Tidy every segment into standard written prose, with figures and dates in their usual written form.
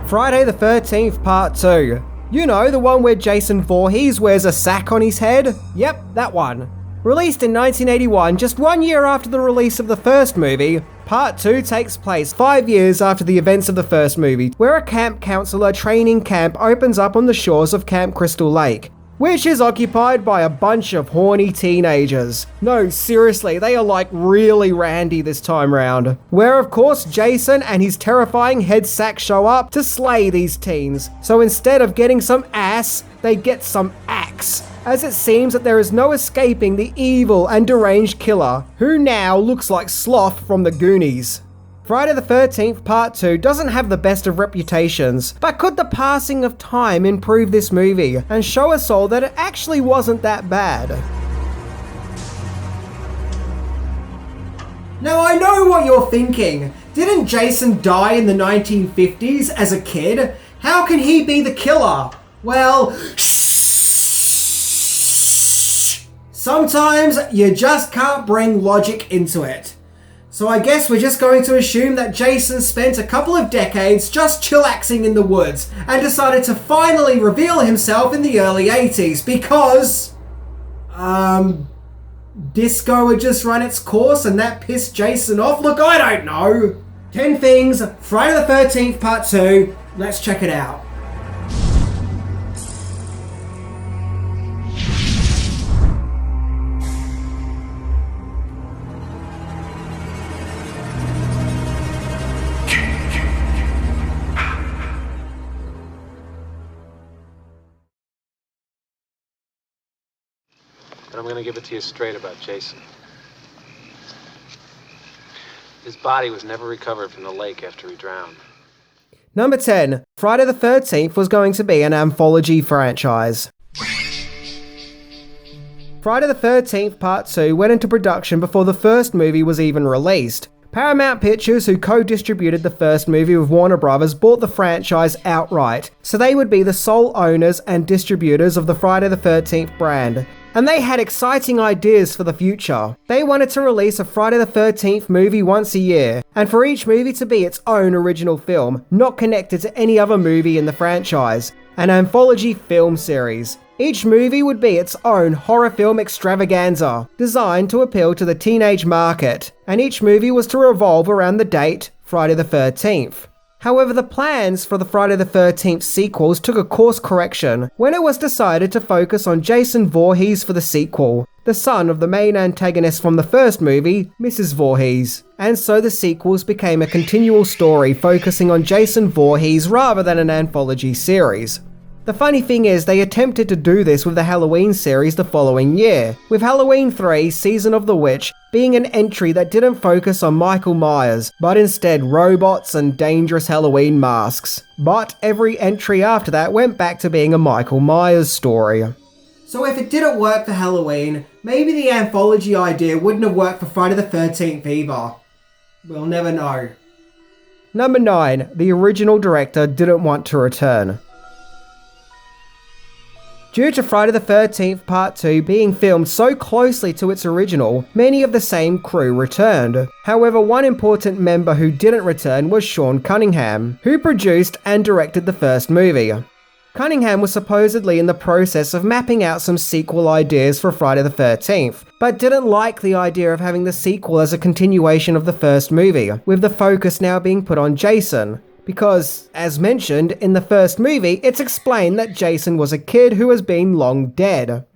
Friday the 13th Part 2. You know, the one where Jason Voorhees wears a sack on his head? Yep, that one. Released in 1981, just 1 year after the release of the first movie, Part 2 takes place 5 years after the events of the first movie, where a camp counselor training camp opens up on the shores of Camp Crystal Lake, which is occupied by a bunch of horny teenagers. No, seriously, they are like really randy this time round. Where of course Jason and his terrifying head sack show up to slay these teens. So instead of getting some ass, they get some axe, as it seems that there is no escaping the evil and deranged killer, who now looks like Sloth from the Goonies. Friday the 13th Part 2 doesn't have the best of reputations, but could the passing of time improve this movie and show us all that it actually wasn't that bad? Now I know what you're thinking. Didn't Jason die in the 1950s as a kid? How can he be the killer? Well, sometimes you just can't bring logic into it. So I guess we're just going to assume that Jason spent a couple of decades just chillaxing in the woods and decided to finally reveal himself in the early 80s because... disco had just run its course and that pissed Jason off? Look, I don't know. 10 things, Friday the 13th Part 2, let's check it out. But I'm going to give it to you straight about Jason. His body was never recovered from the lake after he drowned. Number 10. Friday the 13th was going to be an anthology franchise. Friday the 13th Part 2 went into production before the first movie was even released. Paramount Pictures, who co-distributed the first movie with Warner Brothers, bought the franchise outright, so they would be the sole owners and distributors of the Friday the 13th brand. And they had exciting ideas for the future. They wanted to release a Friday the 13th movie once a year, and for each movie to be its own original film, not connected to any other movie in the franchise. An anthology film series. Each movie would be its own horror film extravaganza, designed to appeal to the teenage market, and each movie was to revolve around the date, Friday the 13th. However, the plans for the Friday the 13th sequels took a course correction when it was decided to focus on Jason Voorhees for the sequel, the son of the main antagonist from the first movie, Mrs. Voorhees. And so the sequels became a continual story focusing on Jason Voorhees rather than an anthology series. The funny thing is, they attempted to do this with the Halloween series the following year, with Halloween 3 Season of the Witch being an entry that didn't focus on Michael Myers, but instead robots and dangerous Halloween masks. But every entry after that went back to being a Michael Myers story. So if it didn't work for Halloween, maybe the anthology idea wouldn't have worked for Friday the 13th either. We'll never know. Number 9. The original director didn't want to return. Due to Friday the 13th Part 2 being filmed so closely to its original, many of the same crew returned. However, one important member who didn't return was Sean Cunningham, who produced and directed the first movie. Cunningham was supposedly in the process of mapping out some sequel ideas for Friday the 13th, but didn't like the idea of having the sequel as a continuation of the first movie, with the focus now being put on Jason. Because, as mentioned, in the first movie, it's explained that Jason was a kid who has been long dead.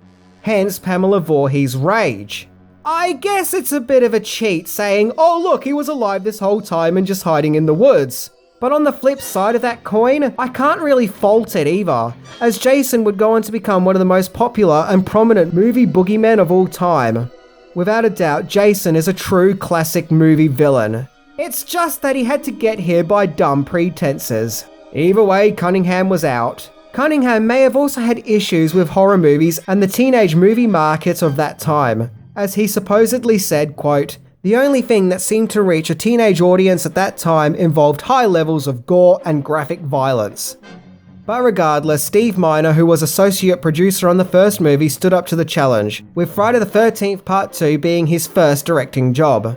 Hence Pamela Voorhees' rage. I guess it's a bit of a cheat saying, oh look, he was alive this whole time and just hiding in the woods. But on the flip side of that coin, I can't really fault it either, as Jason would go on to become one of the most popular and prominent movie boogeymen of all time. Without a doubt, Jason is a true classic movie villain. It's just that he had to get here by dumb pretenses. Either way, Cunningham was out. Cunningham may have also had issues with horror movies and the teenage movie market of that time, as he supposedly said, quote, "The only thing that seemed to reach a teenage audience at that time involved high levels of gore and graphic violence." But regardless, Steve Miner, who was associate producer on the first movie, stood up to the challenge, with Friday the 13th Part 2 being his first directing job.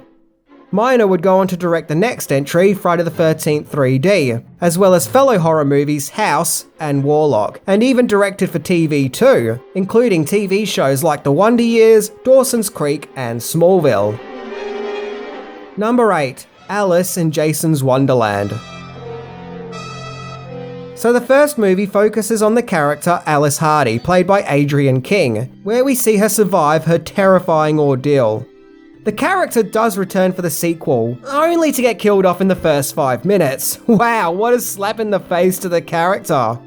Miner would go on to direct the next entry, Friday the 13th 3D, as well as fellow horror movies House and Warlock, and even directed for TV too, including TV shows like The Wonder Years, Dawson's Creek, and Smallville. Number 8. Alice in Jason's Wonderland. So the first movie focuses on the character Alice Hardy, played by Adrienne King, where we see her survive her terrifying ordeal. The character does return for the sequel, only to get killed off in the first 5 minutes. Wow, what a slap in the face to the character.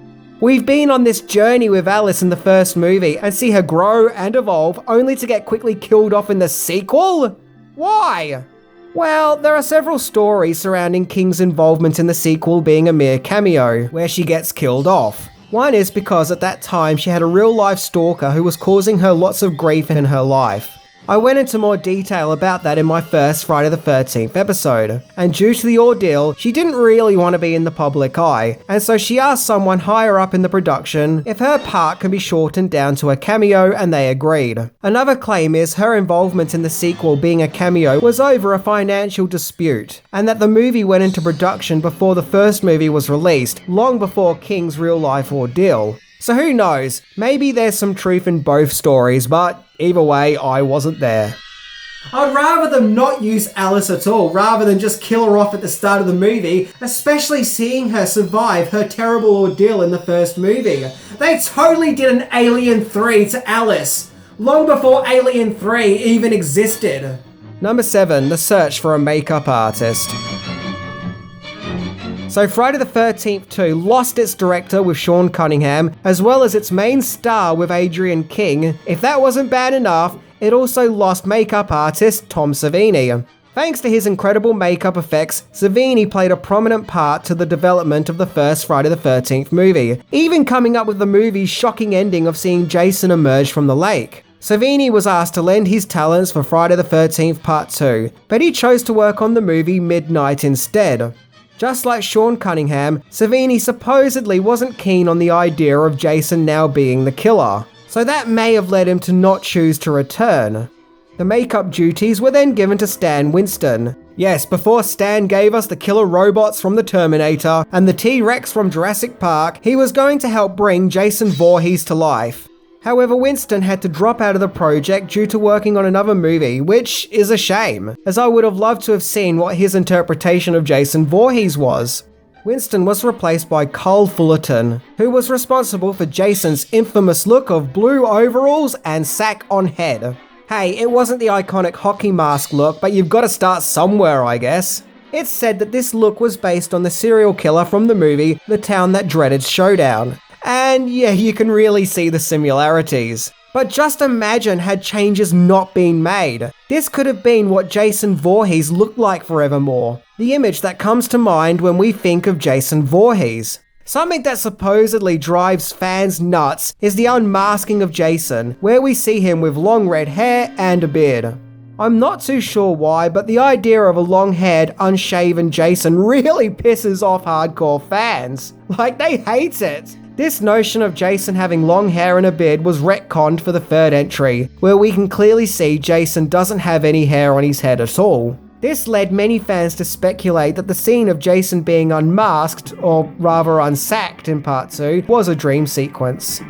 We've been on this journey with Alice in the first movie and see her grow and evolve only to get quickly killed off in the sequel? Why? Well, there are several stories surrounding King's involvement in the sequel being a mere cameo, where she gets killed off. One is because at that time she had a real-life stalker who was causing her lots of grief in her life. I went into more detail about that in my first Friday the 13th episode, and due to the ordeal, she didn't really want to be in the public eye, and so she asked someone higher up in the production if her part can be shortened down to a cameo, and they agreed. Another claim is her involvement in the sequel being a cameo was over a financial dispute, and that the movie went into production before the first movie was released, long before King's real-life ordeal. So who knows, maybe there's some truth in both stories, but either way, I wasn't there. I'd rather them not use Alice at all, rather than just kill her off at the start of the movie, especially seeing her survive her terrible ordeal in the first movie. They totally did an Alien 3 to Alice, long before Alien 3 even existed. Number 7, The Search for a Makeup Artist. So Friday the 13th 2 lost its director with Sean Cunningham, as well as its main star with Adrienne King. If that wasn't bad enough, it also lost makeup artist Tom Savini. Thanks to his incredible makeup effects, Savini played a prominent part to the development of the first Friday the 13th movie, even coming up with the movie's shocking ending of seeing Jason emerge from the lake. Savini was asked to lend his talents for Friday the 13th Part 2, but he chose to work on the movie Midnight instead. Just like Sean Cunningham, Savini supposedly wasn't keen on the idea of Jason now being the killer, so that may have led him to not choose to return. The makeup duties were then given to Stan Winston. Yes, before Stan gave us the killer robots from the Terminator and the T-Rex from Jurassic Park, he was going to help bring Jason Voorhees to life. However, Winston had to drop out of the project due to working on another movie, which is a shame, as I would have loved to have seen what his interpretation of Jason Voorhees was. Winston was replaced by Carl Fullerton, who was responsible for Jason's infamous look of blue overalls and sack on head. Hey, it wasn't the iconic hockey mask look, but you've got to start somewhere, I guess. It's said that this look was based on the serial killer from the movie The Town That Dreaded Showdown. And yeah, you can really see the similarities. But just imagine had changes not been made. This could have been what Jason Voorhees looked like forevermore. The image that comes to mind when we think of Jason Voorhees. Something that supposedly drives fans nuts is the unmasking of Jason, where we see him with long red hair and a beard. I'm not too sure why, but the idea of a long-haired, unshaven Jason really pisses off hardcore fans. Like, they hate it. This notion of Jason having long hair and a beard was retconned for the third entry, where we can clearly see Jason doesn't have any hair on his head at all. This led many fans to speculate that the scene of Jason being unmasked, or rather unsacked in Part 2, was a dream sequence.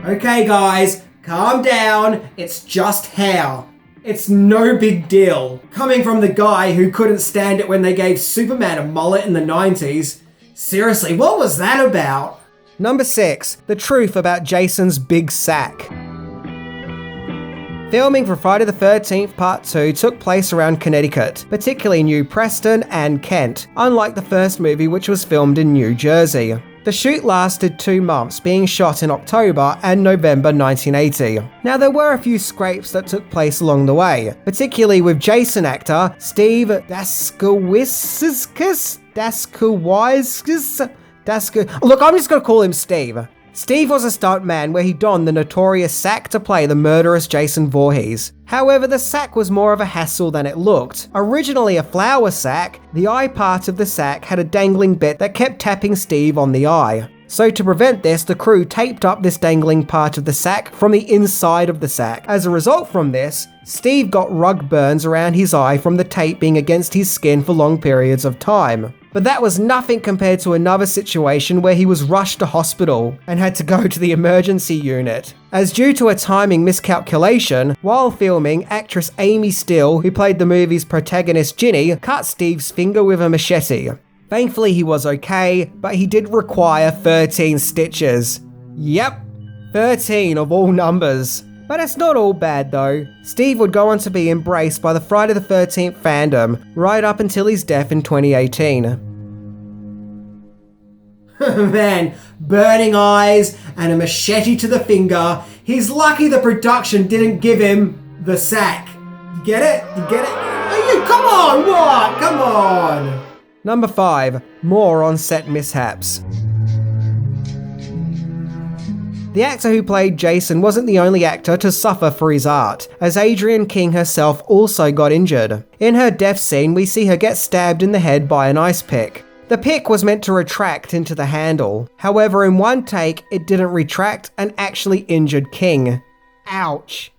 Okay guys, calm down, it's just hair. It's no big deal. Coming from the guy who couldn't stand it when they gave Superman a mullet in the 90s. Seriously, what was that about? Number 6, the truth about Jason's big sack. Filming for Friday the 13th Part 2 took place around Connecticut, particularly New Preston and Kent, unlike the first movie which was filmed in New Jersey. The shoot lasted 2 months, being shot in October and November 1980. Now there were a few scrapes that took place along the way, particularly with Jason actor Steve Daskowitz. Look, I'm just gonna call him Steve. Steve was a stuntman where he donned the notorious sack to play the murderous Jason Voorhees. However, the sack was more of a hassle than it looked. Originally a flour sack, the eye part of the sack had a dangling bit that kept tapping Steve on the eye. So to prevent this, the crew taped up this dangling part of the sack from the inside of the sack. As a result from this, Steve got rug burns around his eye from the tape being against his skin for long periods of time. But that was nothing compared to another situation where he was rushed to hospital and had to go to the emergency unit. As due to a timing miscalculation, while filming, actress Amy Steele, who played the movie's protagonist Ginny, cut Steve's finger with a machete. Thankfully he was okay, but he did require 13 stitches. Yep, 13 of all numbers. But it's not all bad though. Steve would go on to be embraced by the Friday the 13th fandom, right up until his death in 2018. Man, burning eyes and a machete to the finger. He's lucky the production didn't give him the sack. You get it? You get it? Hey, come on, what? Come on! Number 5. More on-set mishaps. The actor who played Jason wasn't the only actor to suffer for his art, as Adrienne King herself also got injured. In her death scene, we see her get stabbed in the head by an ice pick. The pick was meant to retract into the handle. However, in one take, it didn't retract and actually injured King. Ouch.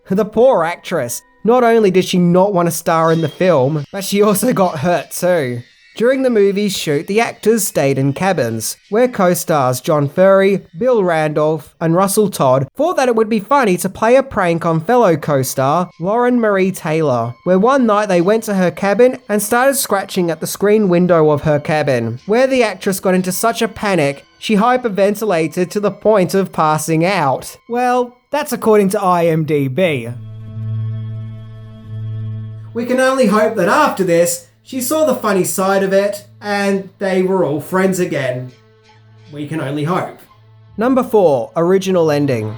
The poor actress. Not only did she not want to star in the film, but she also got hurt too. During the movie's shoot, the actors stayed in cabins, where co-stars John Furry, Bill Randolph, and Russell Todd thought that it would be funny to play a prank on fellow co-star Lauren Marie Taylor, where one night they went to her cabin and started scratching at the screen window of her cabin, where the actress got into such a panic, she hyperventilated to the point of passing out. Well, that's according to IMDb. We can only hope that after this, she saw the funny side of it, and they were all friends again. We can only hope. Number 4. Original ending.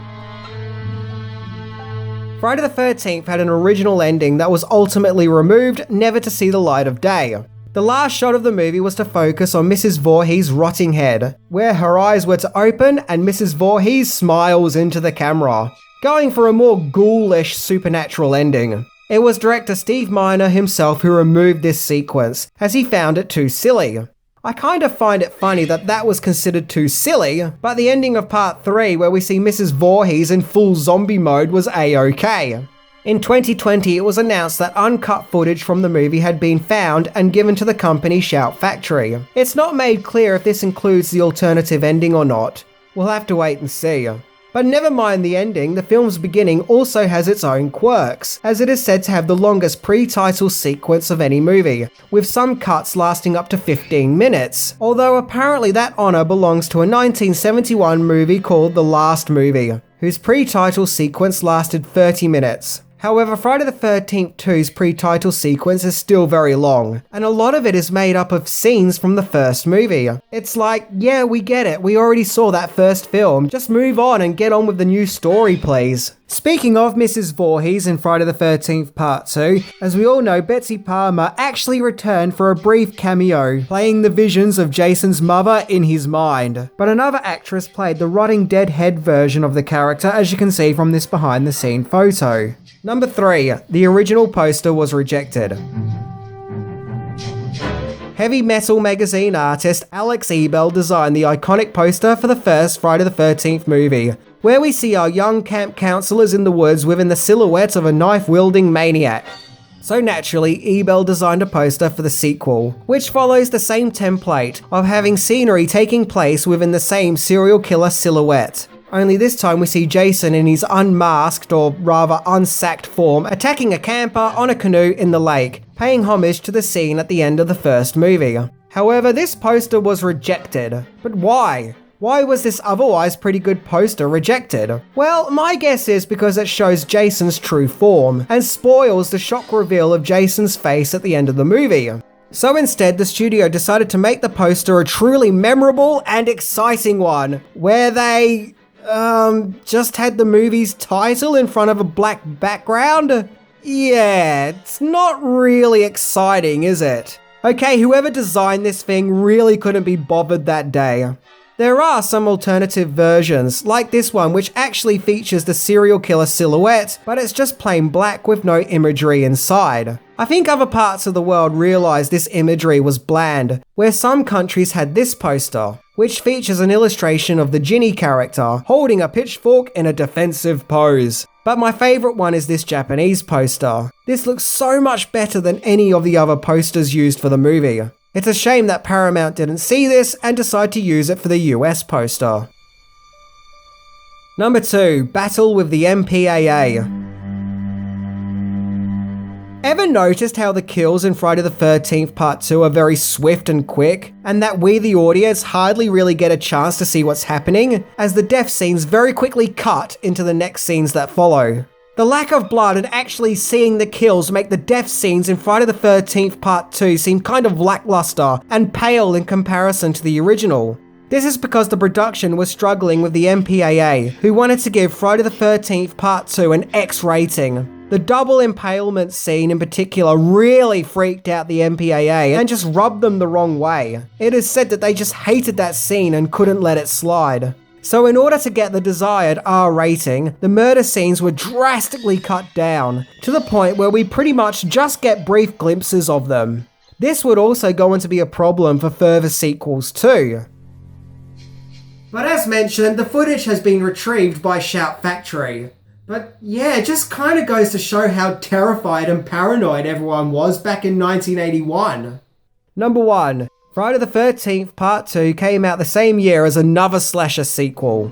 Friday the 13th had an original ending that was ultimately removed, never to see the light of day. The last shot of the movie was to focus on Mrs. Voorhees' rotting head, where her eyes were to open and Mrs. Voorhees smiles into the camera, going for a more ghoulish supernatural ending. It was director Steve Miner himself who removed this sequence, as he found it too silly. I kind of find it funny that that was considered too silly, but the ending of part 3 where we see Mrs. Voorhees in full zombie mode was a-okay. In 2020 it was announced that uncut footage from the movie had been found and given to the company Shout Factory. It's not made clear if this includes the alternative ending or not. We'll have to wait and see. But never mind the ending, the film's beginning also has its own quirks, as it is said to have the longest pre-title sequence of any movie, with some cuts lasting up to 15 minutes, although apparently that honour belongs to a 1971 movie called The Last Movie, whose pre-title sequence lasted 30 minutes. However, Friday the 13th 2's pre-title sequence is still very long, and a lot of it is made up of scenes from the first movie. It's like, yeah, we get it, we already saw that first film, just move on and get on with the new story, please. Speaking of Mrs. Voorhees in Friday the 13th Part 2, as we all know, Betsy Palmer actually returned for a brief cameo, playing the visions of Jason's mother in his mind. But another actress played the rotting dead head version of the character, as you can see from this behind the scene photo. Number 3. The original poster was rejected. Heavy metal magazine artist Alex Ebel designed the iconic poster for the first Friday the 13th movie, where we see our young camp counselors in the woods within the silhouette of a knife-wielding maniac. So naturally, Ebel designed a poster for the sequel, which follows the same template of having scenery taking place within the same serial killer silhouette. Only this time we see Jason in his unmasked, or rather unsacked form, attacking a camper on a canoe in the lake, paying homage to the scene at the end of the first movie. However, this poster was rejected. But why? Why was this otherwise pretty good poster rejected? Well, my guess is because it shows Jason's true form, and spoils the shock reveal of Jason's face at the end of the movie. So instead, the studio decided to make the poster a truly memorable and exciting one, where they just had the movie's title in front of a black background? Yeah, it's not really exciting, is it? Okay, whoever designed this thing really couldn't be bothered that day. There are some alternative versions, like this one which actually features the serial killer silhouette, but it's just plain black with no imagery inside. I think other parts of the world realised this imagery was bland, where some countries had this poster, which features an illustration of the Ginny character holding a pitchfork in a defensive pose. But my favourite one is this Japanese poster. This looks so much better than any of the other posters used for the movie. It's a shame that Paramount didn't see this and decide to use it for the US poster. Number 2. Battle with the MPAA. Ever noticed how the kills in Friday the 13th Part 2 are very swift and quick, and that we the audience hardly really get a chance to see what's happening, as the death scenes very quickly cut into the next scenes that follow? The lack of blood and actually seeing the kills make the death scenes in Friday the 13th Part 2 seem kind of lackluster and pale in comparison to the original. This is because the production was struggling with the MPAA, who wanted to give Friday the 13th Part 2 an X rating. The double impalement scene in particular really freaked out the MPAA and just rubbed them the wrong way. It is said that they just hated that scene and couldn't let it slide. So in order to get the desired R rating, the murder scenes were drastically cut down, to the point where we pretty much just get brief glimpses of them. This would also go on to be a problem for further sequels too. But as mentioned, the footage has been retrieved by Shout Factory. But yeah, it just kind of goes to show how terrified and paranoid everyone was back in 1981. Number 1. Friday the 13th Part 2 came out the same year as another slasher sequel.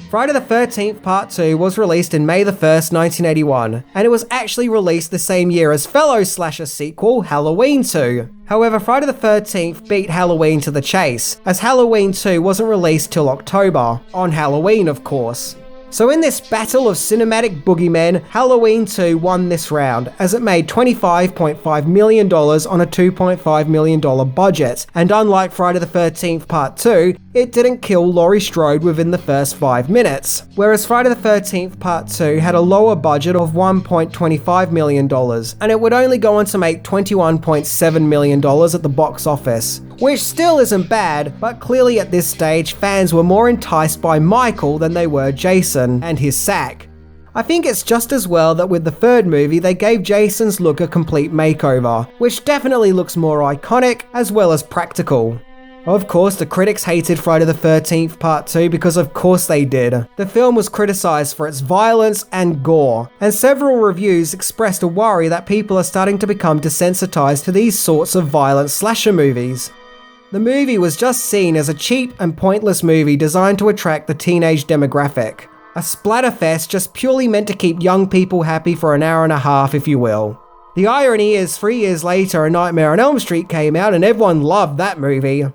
Friday the 13th Part 2 was released in May the 1st, 1981, and it was actually released the same year as fellow slasher sequel Halloween 2. However, Friday the 13th beat Halloween to the chase, as Halloween 2 wasn't released till October, on Halloween of course. So in this battle of cinematic boogeymen, Halloween 2 won this round, as it made $25.5 million on a $2.5 million budget, and unlike Friday the 13th Part 2, it didn't kill Laurie Strode within the first 5 minutes, whereas Friday the 13th Part 2 had a lower budget of $1.25 million, and it would only go on to make $21.7 million at the box office. Which still isn't bad, but clearly at this stage fans were more enticed by Michael than they were Jason and his sack. I think it's just as well that with the third movie they gave Jason's look a complete makeover, which definitely looks more iconic as well as practical. Of course, the critics hated Friday the 13th Part 2 because of course they did. The film was criticised for its violence and gore, and several reviews expressed a worry that people are starting to become desensitized to these sorts of violent slasher movies. The movie was just seen as a cheap and pointless movie designed to attract the teenage demographic. A splatterfest just purely meant to keep young people happy for an hour and a half, if you will. The irony is 3 years later, A Nightmare on Elm Street came out and everyone loved that movie.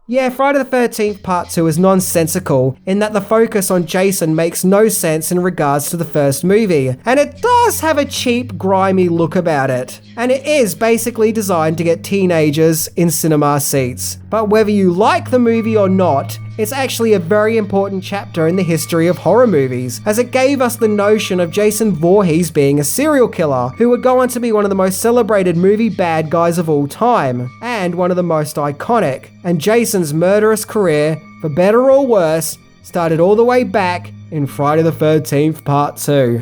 Yeah, Friday the 13th Part 2 is nonsensical in that the focus on Jason makes no sense in regards to the first movie, and it does have a cheap, grimy look about it. And it is basically designed to get teenagers in cinema seats. But whether you like the movie or not, it's actually a very important chapter in the history of horror movies, as it gave us the notion of Jason Voorhees being a serial killer, who would go on to be one of the most celebrated movie bad guys of all time, and one of the most iconic. And Jason's murderous career, for better or worse, started all the way back in Friday the 13th Part 2.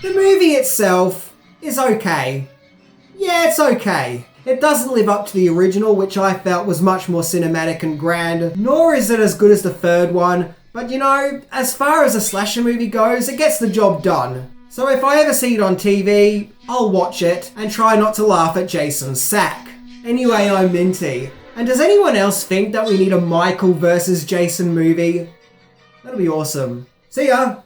The movie itself is okay. Yeah, it's okay. It doesn't live up to the original, which I felt was much more cinematic and grand, nor is it as good as the third one, but you know, as far as a slasher movie goes, it gets the job done. So if I ever see it on TV, I'll watch it and try not to laugh at Jason's sack. Anyway, I'm Minty. And does anyone else think that we need a Michael versus Jason movie? That'll be awesome. See ya!